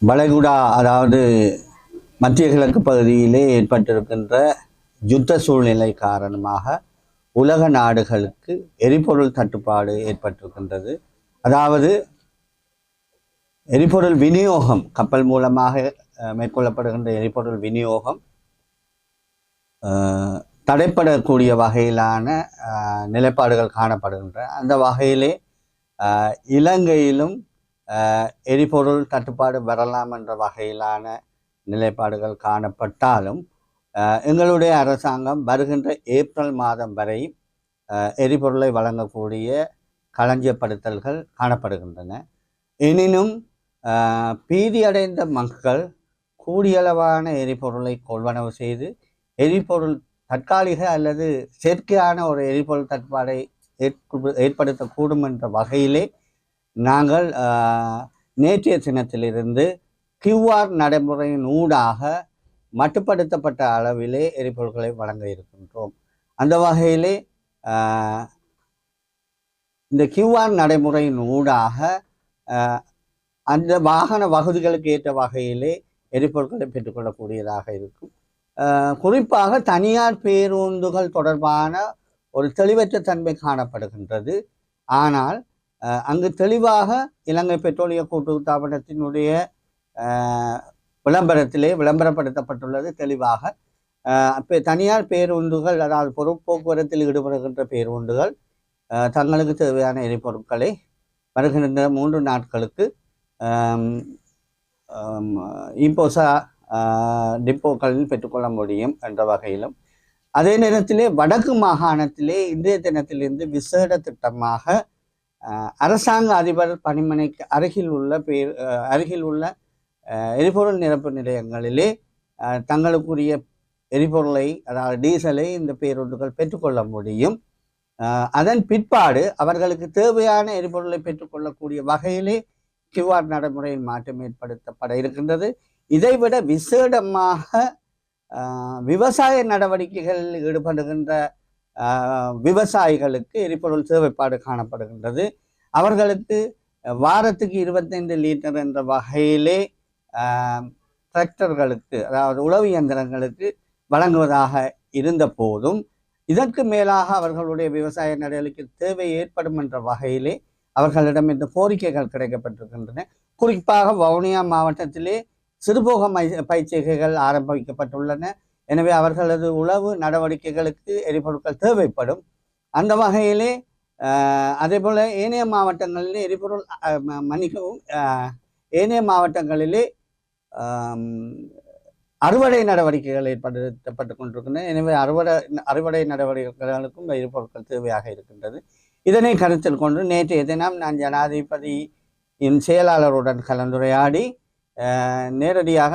வளைகுடா அதாவது மத்திய கிழக்கு பகுதியிலே ஏற்பட்டிருக்கின்ற யுத்த சூழ்நிலை காரணமாக உலக நாடுகளுக்கு எரிபொருள் தட்டுப்பாடு ஏற்பட்டிருக்கின்றது. அதாவது எரிபொருள் விநியோகம் கப்பல் மூலமாக மேற்கொள்ளப்படுகின்ற எரிபொருள் விநியோகம் தடைப்படக்கூடிய வகையிலான நிலைப்பாடுகள் காணப்படுகின்ற அந்த வகையிலே இலங்கையிலும் எரிபொருள் தட்டுப்பாடு வரலாம் என்ற வகையிலான நிலைப்பாடுகள் காணப்பட்டாலும் எங்களுடைய அரசாங்கம் வருகின்ற ஏப்ரல் மாதம் வரை எரிபொருளை வழங்கக்கூடிய களஞ்சியப்படுத்தல்கள் காணப்படுகின்றன. எனினும் பீதியடைந்த மக்கள் கூடியளவான எரிபொருளை கொள்வனவு செய்து எரிபொருள் தற்காலிக அல்லது செயற்கையான ஒரு எரிபொருள் தட்டுப்பாடை ஏற்படுத்தக்கூடும் என்ற வகையிலே நாங்கள் நேற்றைய தினத்திலிருந்து கியூஆர் நடைமுறையின் ஊடாக மட்டுப்படுத்தப்பட்ட அளவிலே எரிபொருட்களை வழங்க இருக்கின்றோம். அந்த வகையிலே இந்த கியூஆர் நடைமுறையின் ஊடாக அந்த வாகன வகுதிகளுக்கு ஏற்ற வகையிலே எரிபொருட்களை பெற்றுக்கொள்ளக்கூடியதாக இருக்கும். குறிப்பாக தனியார் பேருந்துகள் தொடர்பான ஒரு தெளிவற்ற தன்மை காணப்படுகின்றது. ஆனால் அங்கு தெளிவாக இலங்கை பெட்ரோலிய கூட்டுறவு தாபனத்தினுடைய விளம்பரப்படுத்தப்பட்டுள்ளது. தெளிவாக தனியார் பேருந்துகள், அதாவது போக்குவரத்தில் ஈடுபடுகின்ற பேருந்துகள் தங்களுக்கு தேவையான எரிபொருட்களை வருகின்ற 3 நாட்களுக்கு இம்போசா டிப்போக்களில் பெற்றுக்கொள்ள முடியும் என்ற வகையிலும், அதே நேரத்திலே வடக்கு மாகாணத்திலே இன்றைய தினத்திலிருந்து விசேட திட்டமாக அரசாங்க அதிபர் பணிமனைக்கு அருகில் உள்ள எரிபொருள் நிரப்பு நிலையங்களிலே தங்களுக்குரிய எரிபொருளை, அதாவது டீசலை இந்த பேருந்துகள் பெற்றுக்கொள்ள முடியும். அதன் பிற்பாடு அவர்களுக்கு தேவையான எரிபொருளை பெற்றுக்கொள்ளக்கூடிய வகையிலே கியூஆர் நடைமுறையில் மாற்றம் ஏற்படுத்தப்பட இருக்கின்றது. இதைவிட விசேடமாக விவசாய நடவடிக்கைகளில் ஈடுபடுகின்ற விவசாயிகளுக்கு எரிபொருள் தேவைப்பாடு காணப்படுகின்றது. அவர்களுக்கு வாரத்துக்கு 25 லிட்டர் என்ற வகையிலே டிராக்டர்களுக்கு, அதாவது உழவு இயந்திரங்களுக்கு வழங்குவதாக இருந்த போதும் இதற்கு மேலாக அவர்களுடைய விவசாய நடவடிக்கைக்கு தேவை ஏற்படும் என்ற வகையிலே அவர்களிடம் இந்த கோரிக்கைகள் கிடைக்கப்பட்டிருக்கின்றன. குறிப்பாக வவுனியா மாவட்டத்திலே சிறுபோக பயிற்சிகைகள் ஆரம்பிக்கப்பட்டுள்ளன. எனவே அவர்களது உழவு நடவடிக்கைகளுக்கு எரிபொருட்கள் தேவைப்படும். அந்த வகையிலே அதே போல் ஏனைய மாவட்டங்களிலே ஏனைய மாவட்டங்களிலே அறுவடை நடவடிக்கைகள் ஏற்படுத்தப்பட்டு கொண்டிருக்கின்றன. எனவே அறுவடை நடவடிக்கைகளுக்கும் எரிபொருட்கள் தேவையாக இருக்கின்றது. இதனை கருத்தில் கொண்டு நேற்றைய தினம் நான் ஜனாதிபதியின் செயலாளருடன் கலந்துரையாடி நேரடியாக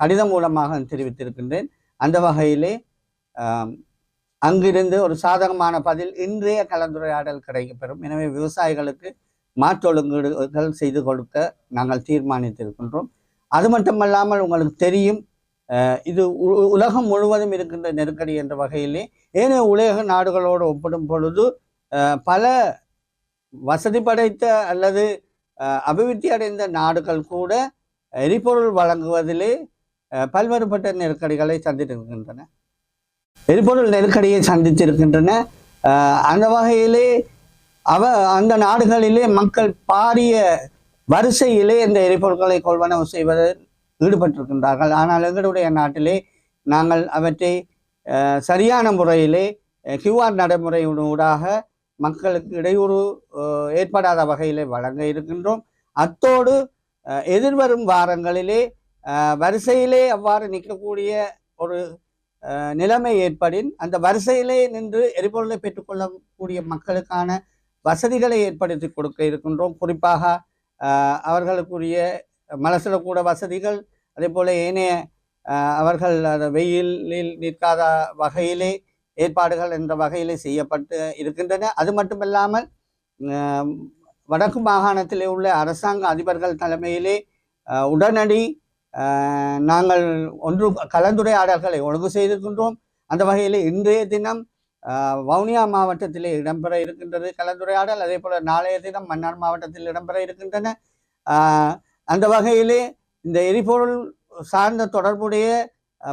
கடிதம் மூலமாக தெரிவித்திருக்கின்றேன். அந்த வகையிலே அங்கிருந்து ஒரு சாதகமான பதில் இன்றைய கலந்துரையாடல் கிடைக்கப்பெறும். எனவே விவசாயிகளுக்கு மாற்றொழுங்குகள் செய்து கொடுக்க நாங்கள் தீர்மானித்திருக்கின்றோம். அது மட்டுமல்லாமல் உங்களுக்கு தெரியும், இது உலகம் முழுவதும் இருக்கின்ற நெருக்கடி என்ற வகையிலே ஏனைய உலக நாடுகளோடு ஒப்பிடும் பொழுது பல வசதி படைத்த அல்லது அபிவிருத்தி அடைந்த நாடுகள் கூட எரிபொருள் வழங்குவதிலே பல்வேறுபட்ட நெருக்கடிகளை சந்தித்திருக்கின்றன. எரிபொருள் நெருக்கடியை சந்தித்திருக்கின்றன. அந்த வகையிலே அந்த நாடுகளிலே மக்கள் பாரிய வரிசையிலே இந்த எரிபொருட்களை கொள்வனவு செய்வதில் ஈடுபட்டிருக்கின்றார்கள். ஆனால் எங்களுடைய நாட்டிலே நாங்கள் அவற்றை சரியான முறையிலே கியூஆர் நடைமுறையினூடாக மக்களுக்கு இடையூறு ஏற்படாத வகையிலே வழங்க இருக்கின்றோம். அத்தோடு எதிர்வரும் வாரங்களிலே வரிசையிலே அவ்வாறு நிற்கக்கூடிய ஒரு நிலைமை ஏற்படின் அந்த வரிசையிலே நின்று எரிபொருளை பெற்றுக்கொள்ளக்கூடிய மக்களுக்கான வசதிகளை ஏற்படுத்தி கொடுக்க இருக்கின்றோம். குறிப்பாக அவர்களுக்குரிய மலசலக்கூட வசதிகள், அதே போல் ஏனைய அவர்கள் வெயிலில் நிற்காத வகையிலே ஏற்பாடுகள் என்ற வகையிலே செய்யப்பட்டு இருக்கின்றன. அது மட்டுமில்லாமல் வடக்கு மாகாணத்திலே உள்ள அரசாங்க அதிபர்கள் தலைமையிலே உடனடி நாங்கள் கலந்துரையாடல்களை ஒழுங்கு செய்திருக்கின்றோம். அந்த வகையில் இன்றைய தினம் வவுனியா மாவட்டத்திலே இடம்பெற இருக்கின்றது கலந்துரையாடல். அதே போல நாளைய தினம் மன்னார் மாவட்டத்தில் இடம்பெற இருக்கின்றன. அந்த வகையிலே இந்த எரிபொருள் சார்ந்த தொடர்புடைய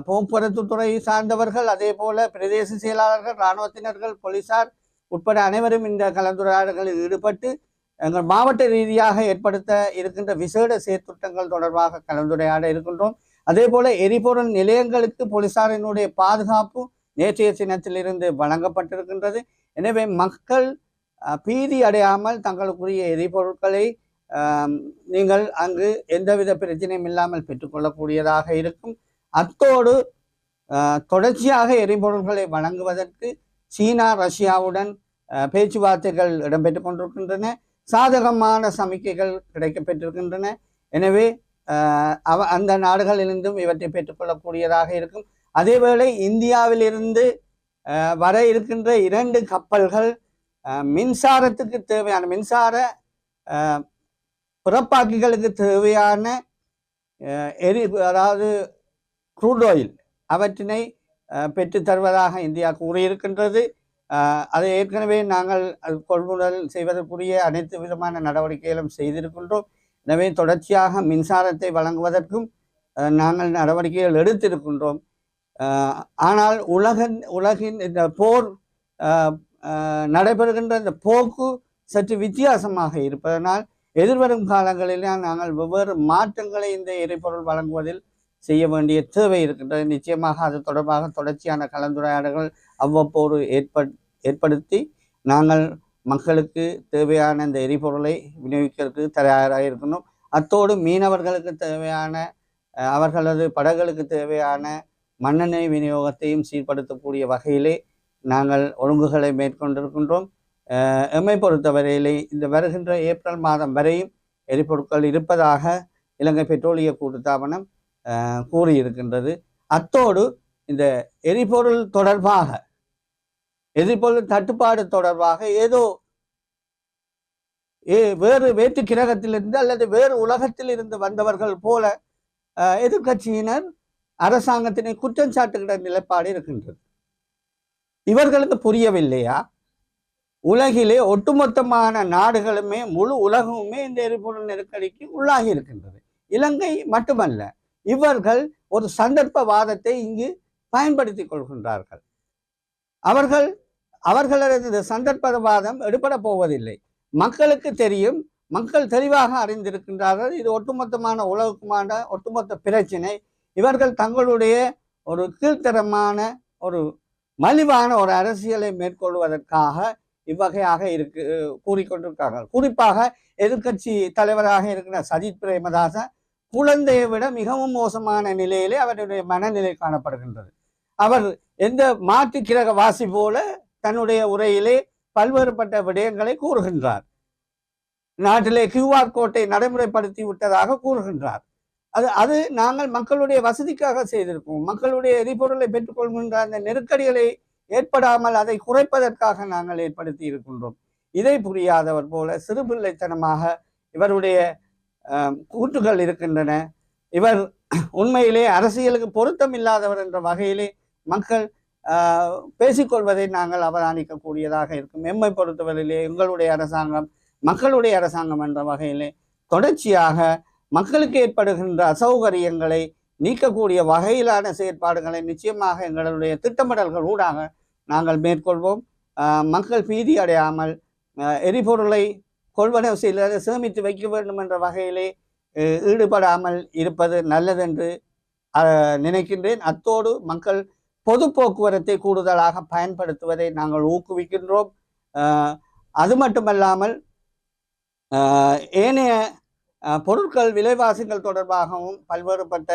போக்குவரத்து துறை சார்ந்தவர்கள், அதே போல பிரதேச செயலாளர்கள், இராணுவத்தினர்கள், போலீசார் உட்பட அனைவரும் இந்த கலந்துரையாடல்களில் ஈடுபட்டு எங்கள் மாவட்ட ரீதியாக ஏற்படுத்த இருக்கின்ற விசேட செயற்திட்டங்கள் தொடர்பாக கலந்துரையாட இருக்கின்றோம். அதே போல எரிபொருள் நிலையங்களுக்கு போலீசாரினுடைய பாதுகாப்பு நேற்றைய தினத்திலிருந்து வழங்கப்பட்டிருக்கின்றது. எனவே மக்கள் பீதி அடையாமல் தங்களுக்குரிய எரிபொருட்களை நீங்கள் அங்கு எந்தவித பிரச்சனையும் இல்லாமல் பெற்றுக்கொள்ளக்கூடியதாக இருக்கும். அத்தோடு தொடர்ச்சியாக எரிபொருள்களை வழங்குவதற்கு சீனா, ரஷ்யாவுடன் பேச்சுவார்த்தைகள் இடம்பெற்று கொண்டிருக்கின்றன. சாதகமான சமிக்கைகள் கிடைக்கப்பெற்றிருக்கின்றன. எனவே அந்த நாடுகளிலிருந்தும் இவற்றை பெற்றுக்கொள்ளக்கூடியதாக இருக்கும். அதேவேளை இந்தியாவிலிருந்து வர இருக்கின்ற 2 கப்பல்கள் மின்சாரத்துக்கு தேவையான மின்சார பிறப்பாக்கிகளுக்கு தேவையான அதாவது க்ரூட் ஆயில் அவற்றினை பெற்று தருவதாக இந்தியா கூறியிருக்கின்றது. அதை ஏற்கனவே நாங்கள் கொள்முதல் செய்வதற்குரிய அனைத்து விதமான நடவடிக்கைகளும் செய்திருக்கின்றோம். எனவே தொடர்ச்சியாக மின்சாரத்தை வழங்குவதற்கும் நாங்கள் நடவடிக்கைகள் எடுத்திருக்கின்றோம். ஆனால் உலகின் இந்த போர் நடைபெறுகின்ற இந்த போக்கு சற்று வித்தியாசமாக இருப்பதனால் எதிர்வரும் காலங்களில் நாங்கள் வெவ்வேறு மாற்றங்களை இந்த எரிபொருள் வழங்குவதில் செய்ய வேண்டிய தேவை இருக்கின்றது. நிச்சயமாக அது தொடர்பாக தொடர்ச்சியான கலந்துரையாடல்கள் அவ்வப்போது ஏற்படுத்தி நாங்கள் மக்களுக்கு தேவையான இந்த எரிபொருளை விநியோகிக்கிறதுக்கு தயாராக இருக்கணும். அத்தோடு மீனவர்களுக்கு தேவையான அவர்களது படகுகளுக்கு தேவையான மண்ணெண்ணெய் விநியோகத்தையும் சீர்படுத்தக்கூடிய வகையிலே நாங்கள் ஒழுங்குகளை மேற்கொண்டிருக்கின்றோம். எம்மை பொறுத்தவரையிலே இந்த வருகின்ற ஏப்ரல் மாதம் வரையும் எரிபொருட்கள் இருப்பதாக இலங்கை பெட்ரோலிய கூட்டுத்தாபனம் கூறியிருக்கின்றது. அத்தோடு இந்த எரிபொருள் தொடர்பாக எரிபொருள் தட்டுப்பாடு தொடர்பாக ஏதோ வேறு வேற்று கிரகத்திலிருந்து அல்லது வேறு உலகத்தில் இருந்து வந்தவர்கள் போல எதிர்கட்சியினர் அரசாங்கத்தினை குற்றம் சாட்டுகிற நிலைப்பாடு இருக்கின்றது. இவர்களுக்கு புரியவில்லையா? உலகிலே ஒட்டுமொத்தமான நாடுகளுமே முழு உலகமுமே இந்த எரிபொருள் நெருக்கடிக்கு உள்ளாகி இருக்கின்றது. இலங்கை மட்டுமல்ல, இவர்கள் ஒரு சந்தர்ப்பவாதத்தை இங்கு பயன்படுத்தி கொள்கின்றார்கள். அவர்களது சந்தர்ப்பவாதம் எடுபட போவதில்லை. மக்களுக்கு தெரியும், மக்கள் தெளிவாக அறிந்திருக்கின்றார்கள். இது ஒட்டுமொத்தமான உலகுக்குமான ஒட்டுமொத்த பிரச்சினை. இவர்கள் தங்களுடைய ஒரு கீழ்த்தரமான ஒரு மலிவான ஒரு அரசியலை மேற்கொள்வதற்காக இவ்வகையாக கூறிக்கொண்டிருக்கிறார்கள். குறிப்பாக எதிர்கட்சி தலைவராக இருக்கிற சஜித் பிரேமதாச குழந்தையை விட மிகவும் மோசமான நிலையிலே அவருடைய மனநிலை காணப்படுகின்றது. அவர் எந்த மாற்று கிரக வாசி போல தன்னுடைய உரையிலே பல்வேறுபட்ட விடயங்களை கூறுகின்றார். நாட்டிலே QR கோட்டை நடைமுறைப்படுத்தி விட்டதாக கூறுகின்றார். அது நாங்கள் மக்களுடைய வசதிக்காக செய்திருக்கோம். மக்களுடைய எரிபொருளை பெற்றுக்கொள்கின்ற அந்த நெருக்கடிகளை ஏற்படாமல் அதை குறைப்பதற்காக நாங்கள் ஏற்படுத்தி இருக்கின்றோம். இதை புரியாதவர் போல சிறுபிள்ளைத்தனமாக இவருடைய கூற்றுகள் இருக்கின்றன. இவர் உண்மையிலே அரசியலுக்கு பொருத்தம் இல்லாதவர் என்ற வகையிலே மக்கள் பேசிக்கொள்வதை நாங்கள் அவதானிக்கக்கூடியதாக இருக்கும். எம்மை பொறுத்தவரையிலே எங்களுடைய அரசாங்கம் மக்களுடைய அரசாங்கம் என்ற வகையிலே தொடர்ச்சியாக மக்களுக்கு ஏற்படுகின்ற அசௌகரியங்களை நீக்கக்கூடிய வகையிலான செயற்பாடுகளை நிச்சயமாக எங்களுடைய திட்டமிடல்கள் ஊடாக நாங்கள் மேற்கொள்வோம். மக்கள் பீதி அடையாமல் எரிபொருளை கொள்வனவு செய்து சேமித்து வைக்க வேண்டும் என்ற வகையிலே ஈடுபடாமல் இருப்பது நல்லதென்று நினைக்கின்றேன். அத்தோடு மக்கள் பொது போக்குவரத்தை கூடுதலாக பயன்படுத்துவதை நாங்கள் ஊக்குவிக்கின்றோம். அது மட்டுமல்லாமல் ஏனைய பொருட்கள் விலைவாசிகள் தொடர்பாகவும் பல்வேறுபட்ட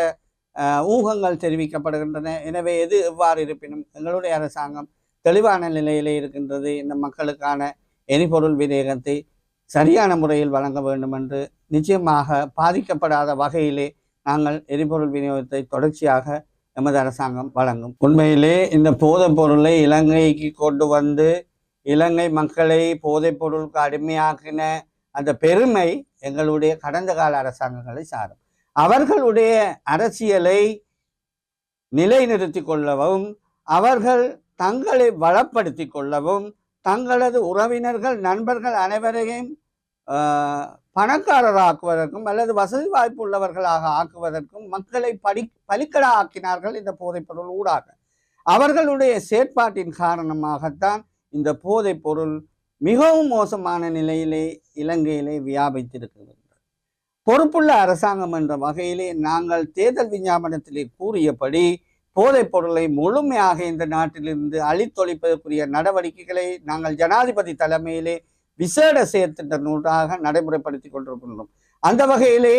ஊகங்கள் தெரிவிக்கப்படுகின்றன. எனவே எது எவ்வாறு இருப்பினும் எங்களுடைய அரசாங்கம் தெளிவான நிலையிலே இருக்கின்றது. இந்த மக்களுக்கான எரிபொருள் விநியோகத்தை சரியான முறையில் வழங்க வேண்டும் என்று நிச்சயமாக பாதிக்கப்படாத வகையிலே நாங்கள் எரிபொருள் விநியோகத்தை தொடர்ச்சியாக எமது அரசாங்கம் வழங்கும். உண்மையிலே இந்த போதைப் பொருளை இலங்கைக்கு கொண்டு வந்து இலங்கை மக்களை போதைப் பொருளுக்கு அடிமையாக்கின அந்த பெருமை எங்களுடைய கடந்த கால அரசாங்கங்களை சாரும். அவர்களுடைய அரசியலை நிலைநிறுத்தி கொள்ளவும் அவர்கள் தங்களை வளப்படுத்தி கொள்ளவும் தங்களது உறவினர்கள் நண்பர்கள் அனைவரையும் பணக்காரராக்குவதற்கும் அல்லது வசதி வாய்ப்பு உள்ளவர்களாக ஆக்குவதற்கும் மக்களை பலிக்கடா ஆக்கினார்கள் இந்த போதைப்பொருள் ஊடாக. அவர்களுடைய செயற்பாட்டின் காரணமாகத்தான் இந்த போதைப் பொருள் மிகவும் மோசமான நிலையிலே இலங்கையிலே வியாபித்திருக்கிறது. பொறுப்புள்ள அரசாங்கம் என்ற வகையிலே நாங்கள் தேர்தல் விஞ்ஞாபனத்திலே கூறியபடி போதைப் பொருளை முழுமையாக இந்த நாட்டிலிருந்து அழித்தொழிப்பதற்குரிய நடவடிக்கைகளை நாங்கள் ஜனாதிபதி தலைமையிலே விசேட செயற்திட்டத்தினூடாக நடைமுறைப்படுத்தி கொண்டிருக்கின்றோம். அந்த வகையிலே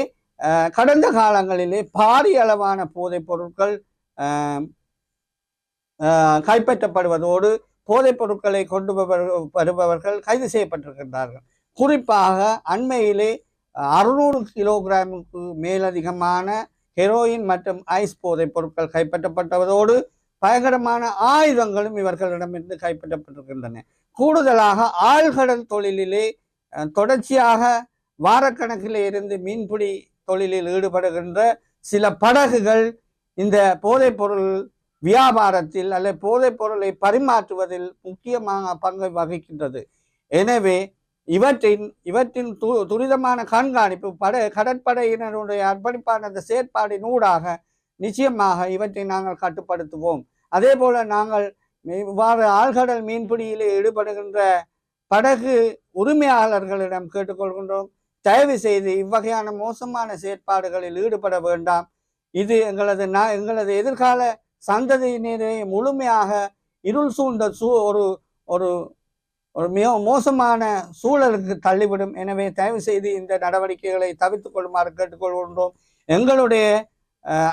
கடந்த காலங்களிலே பாரிய அளவான போதைப் பொருட்கள் கைப்பற்றப்படுவதோடு போதைப் பொருட்களை கொண்டு வருபவர்கள் கைது செய்யப்பட்டிருக்கின்றார்கள். குறிப்பாக அண்மையிலே 600 கிலோகிராமுக்கு மேலதிகமான ஹெரோயின் மற்றும் ஐஸ் போதைப் பொருட்கள் கைப்பற்றப்பட்டதோடு பயங்கரமான ஆயுதங்களும் இவர்களிடமிருந்து கைப்பற்றப்பட்டிருக்கின்றன. கூடுதலாக ஆழ்கடல் தொழிலிலே தொடர்ச்சியாக வாரக்கணக்கிலே இருந்து மீன்பிடி தொழிலில் ஈடுபடுகின்ற சில படகுகள் இந்த போதைப் பொருள் வியாபாரத்தில் அல்லது போதைப் பொருளை பரிமாற்றுவதில் முக்கியமாக பங்கை வகிக்கின்றது. எனவே இவற்றின் துரிதமான கண்காணிப்பு கடற்படையினருடைய அர்ப்பணிப்பான அந்த செயற்பாடின் ஊடாக நிச்சயமாக இவற்றை நாங்கள் கட்டுப்படுத்துவோம். அதே போல நாங்கள் இவ்வாறு ஆழ்கடல் மீன்பிடியிலே ஈடுபடுகின்ற படகு உரிமையாளர்களிடம் கேட்டுக்கொள்கின்றோம், தயவு செய்து இவ்வகையான மோசமான செயற்பாடுகளில் ஈடுபட வேண்டாம். இது எங்களது எதிர்கால சந்ததியினரை முழுமையாக இருள் சூழ்ந்த ஒரு மிக மோசமான சூழலுக்கு தள்ளிவிடும். எனவே தயவு செய்து இந்த நடவடிக்கைகளை தவிர்த்துக் கொள்ளுமாறு கேட்டுக்கொள்கின்றோம். எங்களுடைய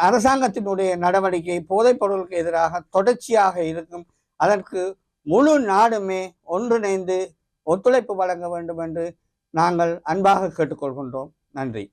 அரசாங்கத்தினுடைய நடவடிக்கை போதைப் பொருளுக்கு எதிராக தொடர்ச்சியாக இருக்கும். அதற்கு முழு நாடுமே ஒன்றிணைந்து ஒத்துழைப்பு வழங்க வேண்டும் என்று நாங்கள் அன்பாக கேட்டுக்கொள்கின்றோம். நன்றி.